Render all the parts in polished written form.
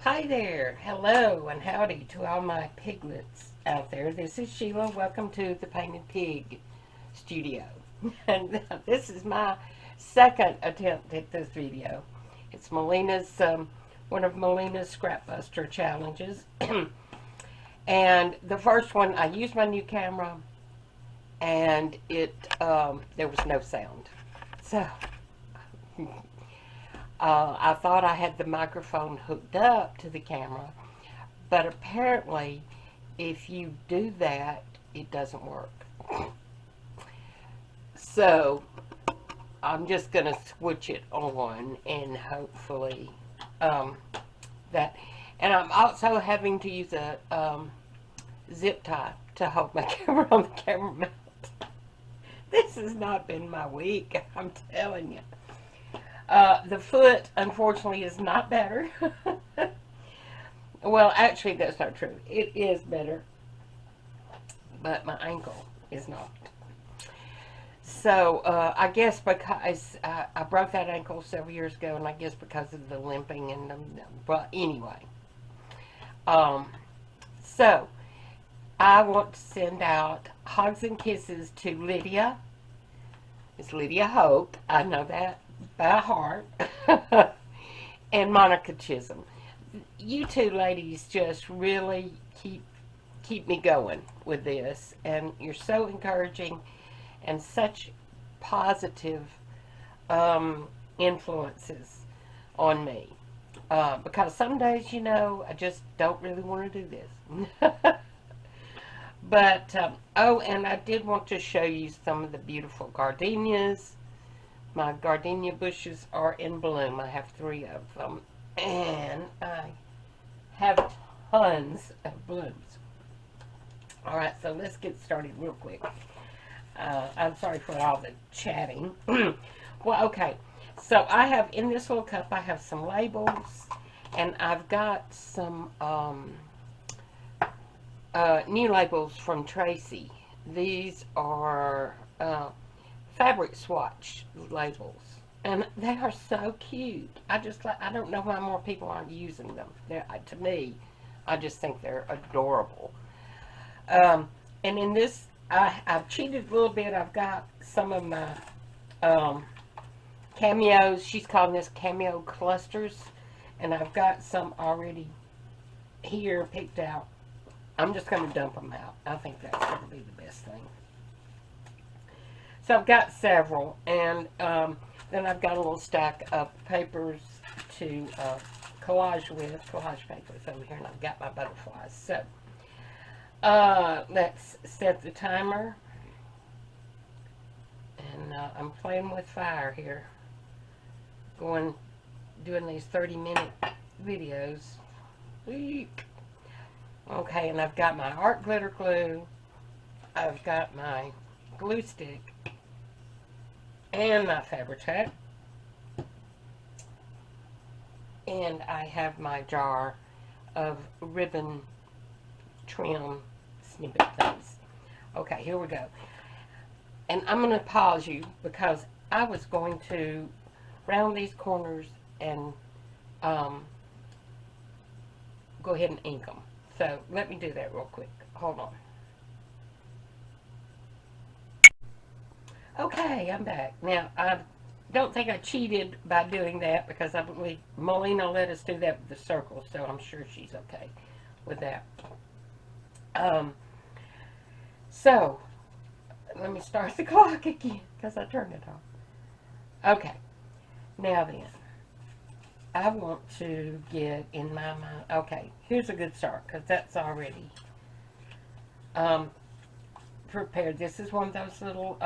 Hi there, hello and howdy to all my piglets out there. This is Sheila. Welcome to the Painted Pig Studio. And this is my second attempt at this video. It's Melina's, one of Melina's Scrapbuster challenges. And the first one, I used my new camera and there was no sound. So I thought I had the microphone hooked up to the camera, but apparently if you do that, it doesn't work. So I'm just going to switch it on and hopefully that. And I'm also having to use a zip tie to hold my camera on the camera mount. This has not been my week, I'm telling you. The foot, unfortunately, is not better. Well, actually, that's not true. It is better, but my ankle is not. So, I guess because I broke that ankle several years ago, and I guess because of the limping and well, anyway. So, I want to send out hugs and kisses to Lydia. It's Lydia Hope. I know that by heart. And Monica Chisholm. You two ladies just really keep me going with this, and you're so encouraging and such positive influences on me, because some days, you know, I just don't really want to do this. But oh, and I did want to show you some of the beautiful gardenias. My gardenia bushes are in bloom. I have 3 of them, and I have tons of blooms. Alright, so let's get started real quick. I'm sorry for all the chatting. Well, okay, so I have, in this little cup, I have some labels, and I've got some new labels from Tracy. These are fabric swatch labels, and they are so cute. I don't know why more people aren't using them. To me, I just think they're adorable. And in this, I've cheated a little bit. I've got some of my cameos. She's calling this Cameo Clusters, and I've got some already here picked out. I'm just going to dump them out. I think that's going to be the best thing. So I've got several, and then I've got a little stack of papers to collage with, collage papers over here, and I've got my butterflies. So let's set the timer, and I'm playing with fire here, doing these 30-minute videos. Eek. Okay, and I've got my art glitter glue, I've got my glue stick, and my Fabri-Tac, and I have my jar of ribbon trim snippet things. Okay, here we go. And I'm going to pause you because I was going to round these corners and go ahead and ink them. So let me do that real quick. Hold on. Okay, I'm back. Now, I don't think I cheated by doing that because I believe Melina let us do that with the circle, so I'm sure she's okay with that. So, let me start the clock again because I turned it off. Okay, now then, I want to get in my mind. Okay, here's a good start because that's already prepared. This is one of those little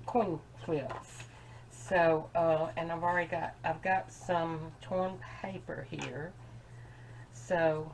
coin flips. So, and I've got some torn paper here. So,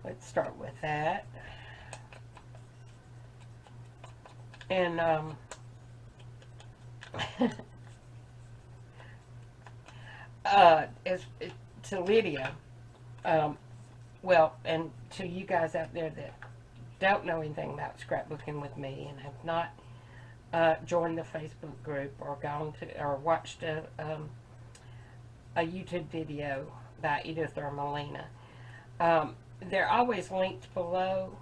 let's start with that. And, to Lydia, well, and to you guys out there that don't know anything about scrapbooking with me and have not joined the Facebook group or gone to or watched a YouTube video by Edith or Melina. They're always linked below,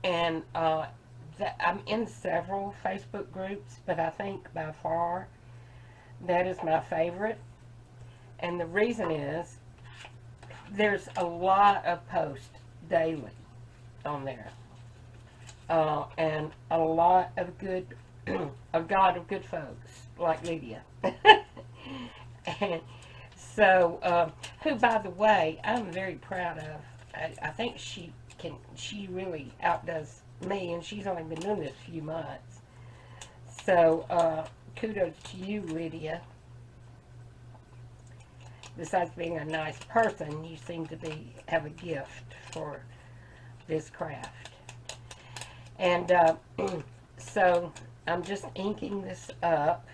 and I'm in several Facebook groups, but I think by far that is my favorite. And the reason is there's a lot of posts daily on there, and a lot of good, of good folks like Lydia. And so, who, by the way, I'm very proud of. I think she really outdoes me, and she's only been doing this a few months. So, kudos to you, Lydia. Besides being a nice person, you seem to have a gift for this craft. And so I'm just inking this up,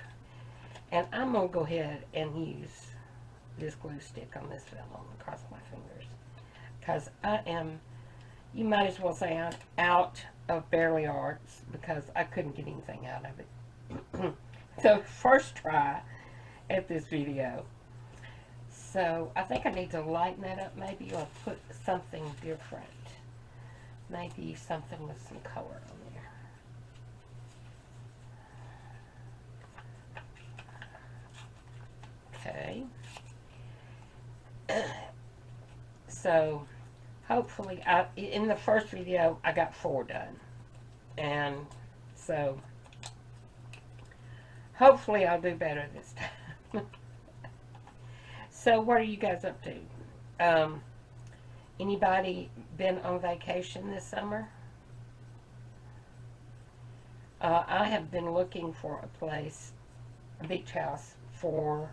and I'm going to go ahead and use this glue stick on this vellum across my fingers, because I am, you might as well say I'm out of barely arts, because I couldn't get anything out of it. So first try at this video. So I think I need to lighten that up maybe, or put something different. Maybe something with some color on there. Okay. So hopefully, in the first video I got 4 done, and so hopefully I'll do better this time. So what are you guys up to? Anybody been on vacation this summer? I have been looking for a place, a beach house, for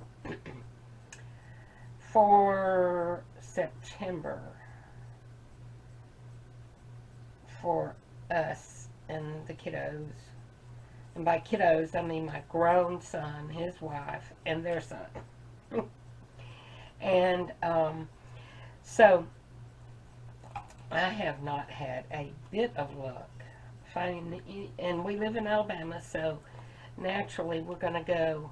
September for us and the kiddos. And by kiddos, I mean my grown son, his wife, and their son. And so I have not had a bit of luck finding, and we live in Alabama, so naturally we're going to go,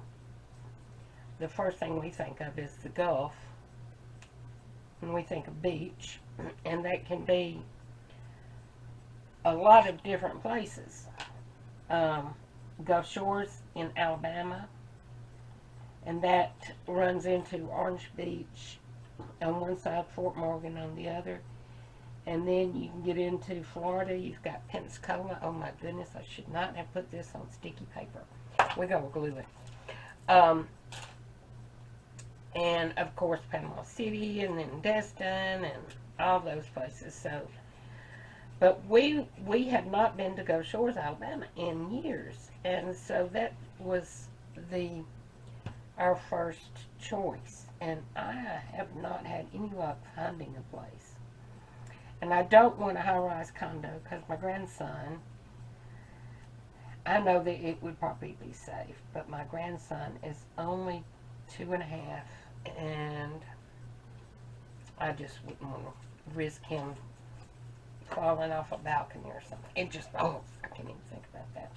the first thing we think of is the Gulf, and we think of beach, and that can be a lot of different places. Gulf Shores in Alabama, and that runs into Orange Beach on one side, Fort Morgan on the other. And then you can get into Florida. You've got Pensacola. Oh my goodness, I should not have put this on sticky paper. We're going to glue it. And of course Panama City, and then Destin, and all those places. So, but we have not been to Gulf Shores, Alabama in years. And so that was our first choice, and I have not had any luck finding a place. And I don't want a high-rise condo, because my grandson, I know that it would probably be safe, but my grandson is only 2.5, and I just wouldn't want to risk him falling off a balcony or something. It just, oh, I can't even think about that.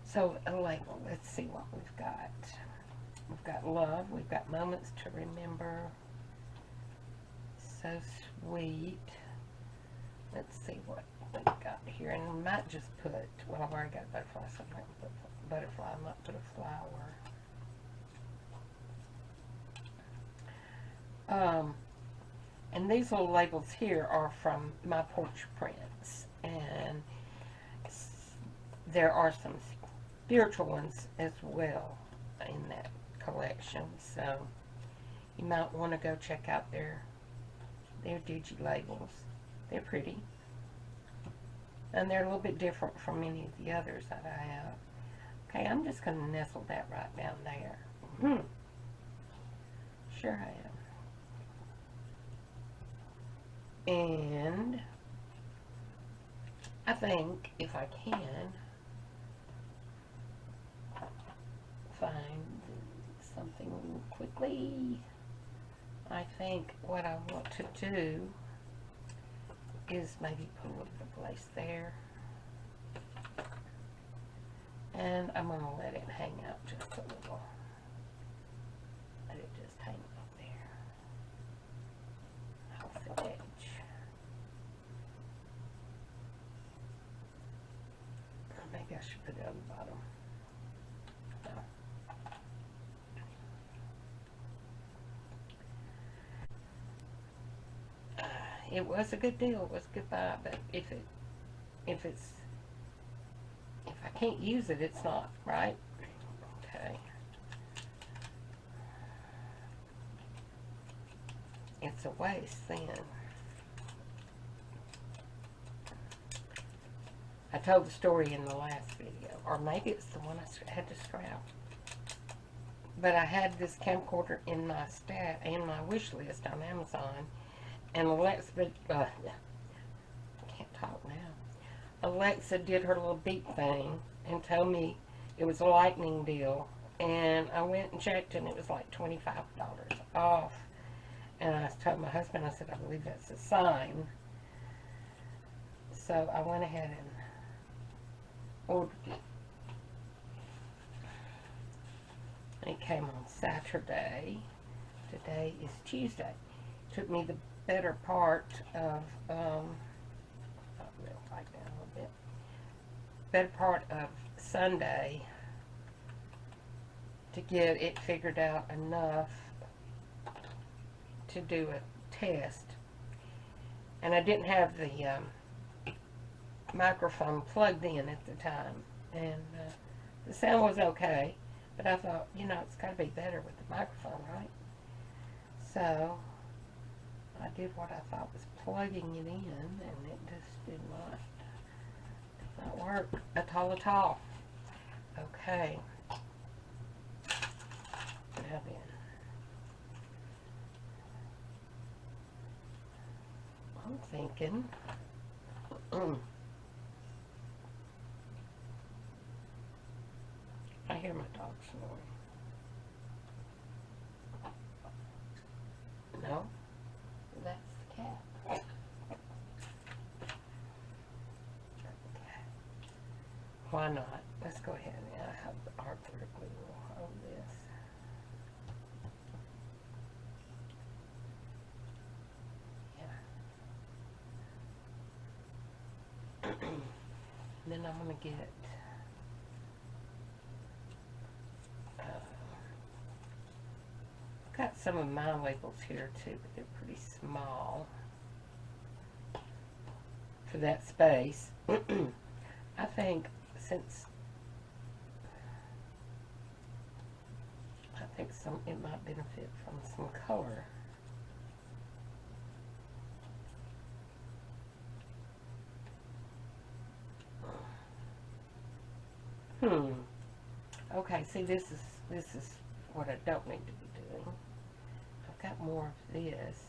So a label, let's see what we've got. We've got love, we've got moments to remember, so sweet. Let's see what we've got here, and we might just put, well, I've already got butterfly, so I might put butterfly, I might put a flower. And these little labels here are from my porch prints, and there are some spiritual ones as well in that collection, so you might want to go check out their digi labels. They're pretty, and they're a little bit different from any of the others that I have. Okay, I'm just going to nestle that right down there. Sure I am. And I think if I can find something quickly, I think what I want to do is maybe put a little bit of lace there, and I'm going to let it hang out just a little. Let it just hang out should put it on the bottom. No. It was a good deal. It was a good buy, but if I can't use it, it's not, right? Okay. It's a waste then. I told the story in the last video, or maybe it's the one I had to scrap. But I had this camcorder in my wish list on Amazon, and Alexa, I can't talk now. Alexa did her little beep thing and told me it was a lightning deal, and I went and checked, and it was like $25 off. And I told my husband, I said, I believe that's a sign. So I went ahead and ordered it. It came on Saturday. Today is Tuesday. It took me the better part of, better part of Sunday to get it figured out enough to do a test. And I didn't have the microphone plugged in at the time, and the sound was okay, but I thought, you know, it's got to be better with the microphone, right? So I did what I thought was plugging it in, and it just did not work at all. Okay. Now then, I'm thinking, I hear my dog snoring. No, that's the cat. Okay. Why not? Let's go ahead and I have the artwork. We will hold this. Yeah. And then I'm going to get got some of my labels here too, but they're pretty small for that space. I think it might benefit from some color. Okay, see, this is what I don't need to be doing. I've got more of this.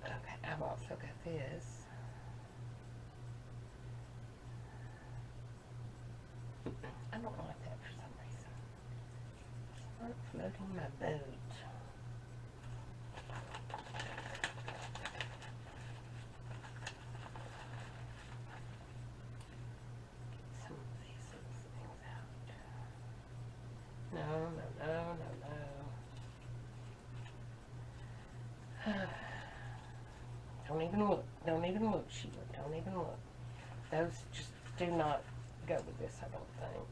Okay, I've also got this. I don't like that for some reason. Start floating my boat. Don't even look. Don't even look, Sheila. Don't even look. Those just do not go with this, I don't think.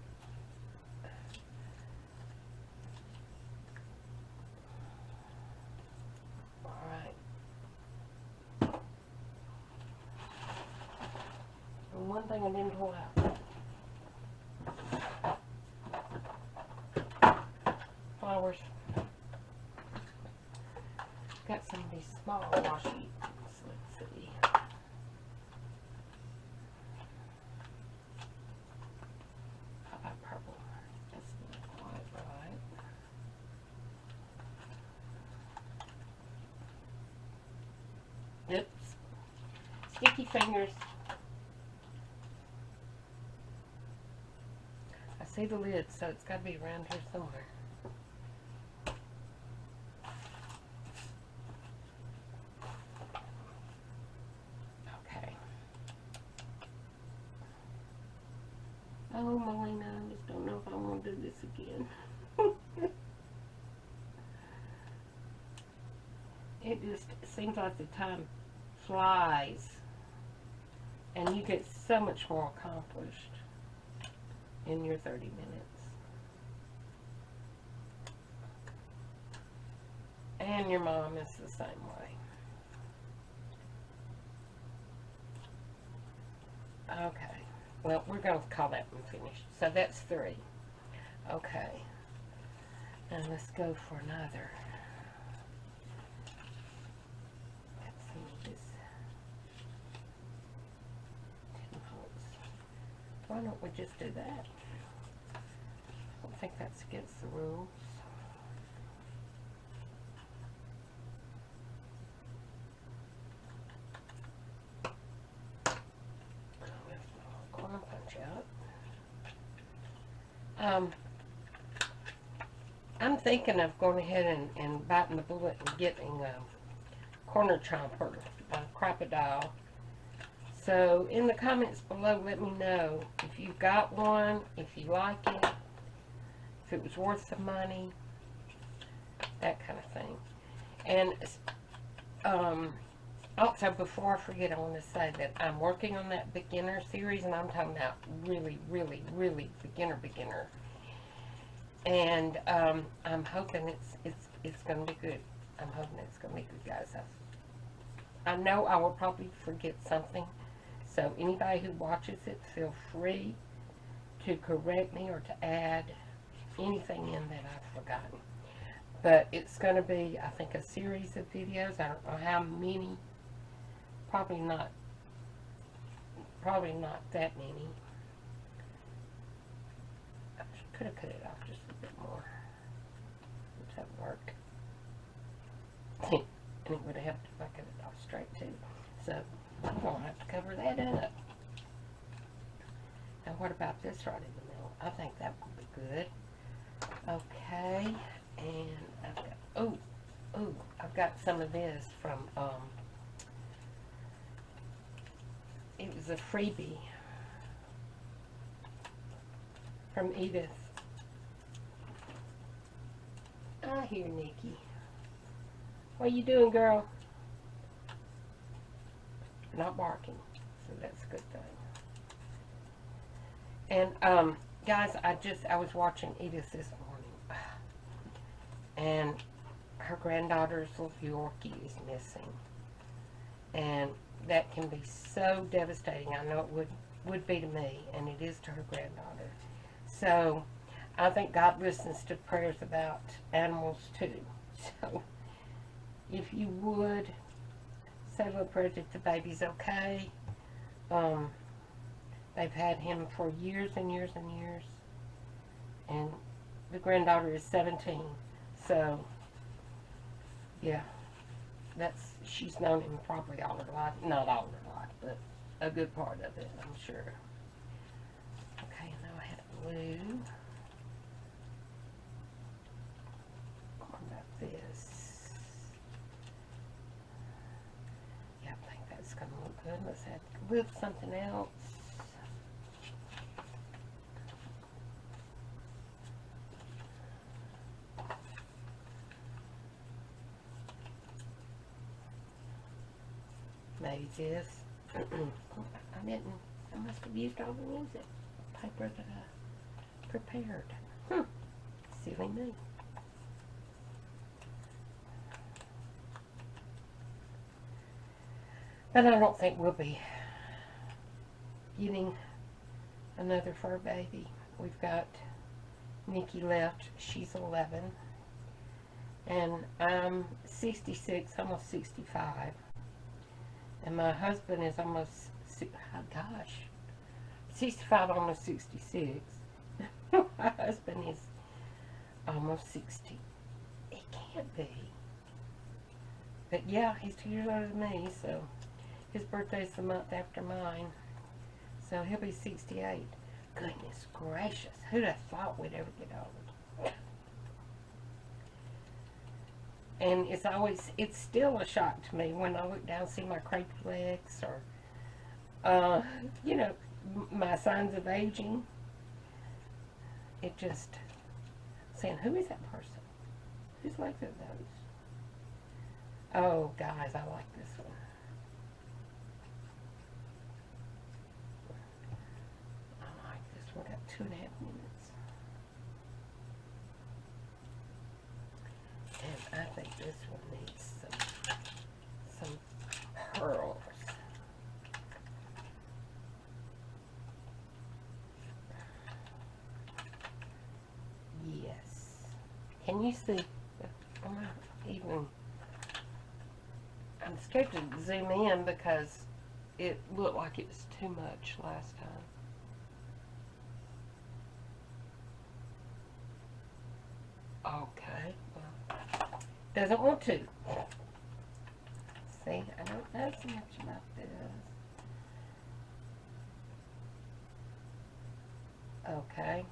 Alright. And one thing I didn't pull out. Flowers. Got some of these small washi. Let's see. How about purple? That's not quite right. Oops. Sticky fingers. I see the lid, so it's got to be around here somewhere. Oh, Melina, I just don't know if I want to do this again. It just seems like the time flies, and you get so much more accomplished in your 30 minutes. And your mom is the same way. Okay, well, we're going to call that one finished. So that's 3. Okay, and let's go for another. Let's see this. 10 volts. Why don't we just do that? I don't think that's against the rules. Corner punch out. I'm thinking of going ahead and biting the bullet and getting a corner chomper, a crocodile. So in the comments below, let me know if you've got one, if you like it, if it was worth the money, that kind of thing. And also, before I forget, I want to say that I'm working on that beginner series, and I'm talking about really, really, really beginner. And I'm hoping it's going to be good. I'm hoping it's going to be good, guys. I know I will probably forget something, so anybody who watches it, feel free to correct me or to add anything in that I've forgotten. But it's going to be, I think, a series of videos. I don't know how many. Probably not that many. I could have cut it off just a bit more. Oops, that would work. And it would have helped if I cut it off straight too. So I'm going to have to cover that up. Now what about this right in the middle? I think that would be good. Okay, and I've got some of this from it was a freebie from Edith. I hear Nikki. What you doing, girl? Not barking, so that's a good thing. And guys, I was watching Edith this morning, and her granddaughter's little Yorkie is missing, and that can be so devastating. I know it would be to me, and it is to her granddaughter. So I think God listens to prayers about animals too. So if you would say a little prayer that the baby's okay. They've had him for years and years and years, and the granddaughter is 17. So yeah, she's known him probably all her life. Not all her life, but a good part of it, I'm sure. Okay, now I have blue. What about this? Yeah, I think that's going to look good. Let's have to lift something else. Maybe this. I must have used all the music paper that I prepared. Silly me. But I don't think we'll be getting another fur baby. We've got Nikki left. She's 11. And I'm 66, almost 65. And my husband is almost, oh gosh, 65, almost 66. My husband is almost 60. It can't be. But yeah, he's 2 years older than me, so his birthday's the month after mine. So he'll be 68. Goodness gracious, who'd have thought we'd ever get old? And it's still a shock to me when I look down and see my crepey legs or, you know, my signs of aging. It just, saying, who is that person? Whose legs are Oh, guys, I like this one. I like this one. Got 2.5 minutes. And I think this one needs some pearls. Yes. Can you see? I'm scared to zoom in because it looked like it was too much last time. Okay. Well, doesn't want to. See, I don't know so much about this. Okay.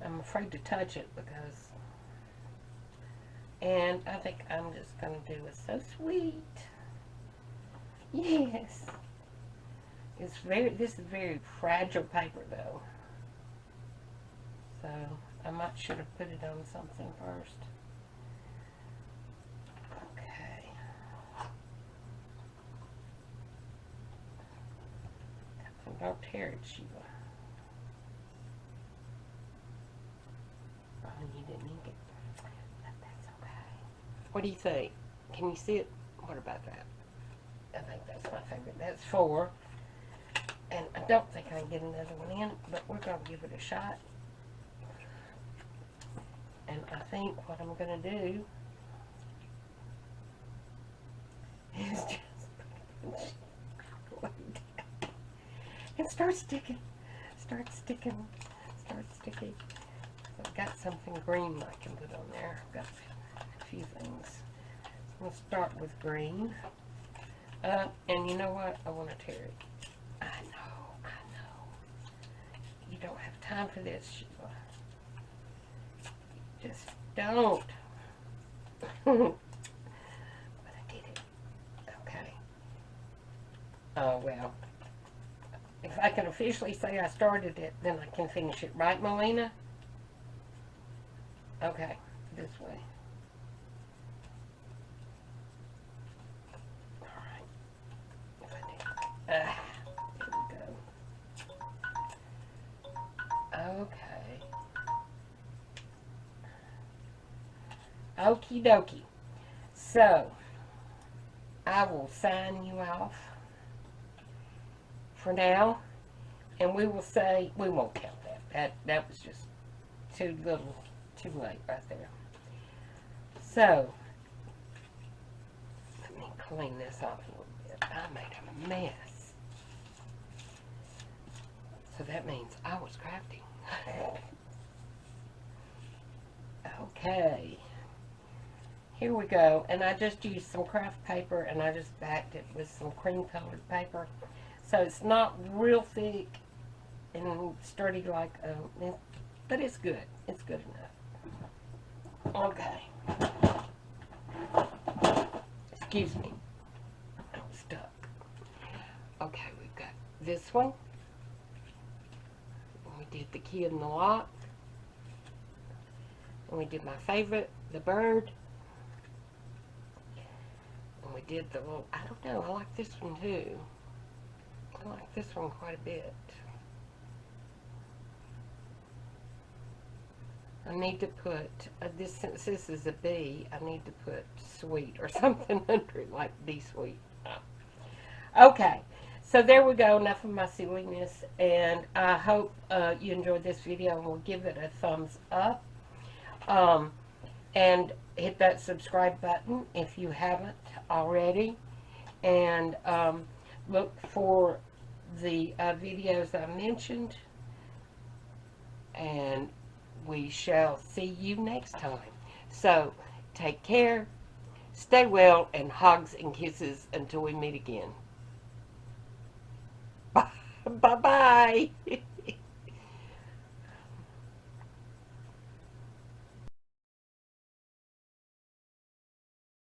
I'm afraid to touch it because, and I think I'm just going to do it. So sweet. Yes. This is very fragile paper though. So I might should have put it on something first. Okay. Don't tear it, Sheila. Oh, you didn't ink it. But that's okay. What do you think? Can you see it? What about that? I think that's my favorite. That's 4. And I don't think I can get another one in, but we're going to give it a shot. And I think what I'm going to do is just and start sticking. Start sticking. Start sticking. So I've got something green I can put on there. I've got a few things. We'll start with green. And you know what? I want to tear it. I know. You don't have time for this, Sheila. You just don't. But I did it. Okay. Oh, well. If I can officially say I started it, then I can finish it. Right, Melina? Okay. This way. There we go. Okay. Okie dokie. So, I will sign you off for now, and we will say, we won't count that. That was just too late right there. So, let me clean this off a little bit. I made a mess. So that means I was crafty. Okay. Here we go. And I just used some craft paper and I just backed it with some cream colored paper. So it's not real thick and sturdy like, but it's good. It's good enough. Okay. Excuse me. I'm stuck. Okay, we've got this one. We did the kid in the lock. And we did my favorite, the bird. And we did the little, I don't know, I like this one too. I like this one quite a bit. I need to put, since this is a B, I need to put sweet or something under it, like be sweet. Okay, so there we go, enough of my silliness, and I hope you enjoyed this video and will give it a thumbs up. And hit that subscribe button if you haven't already, and look for the videos I mentioned, and we shall see you next time. So take care, stay well, and hugs and kisses until we meet again. Bye bye.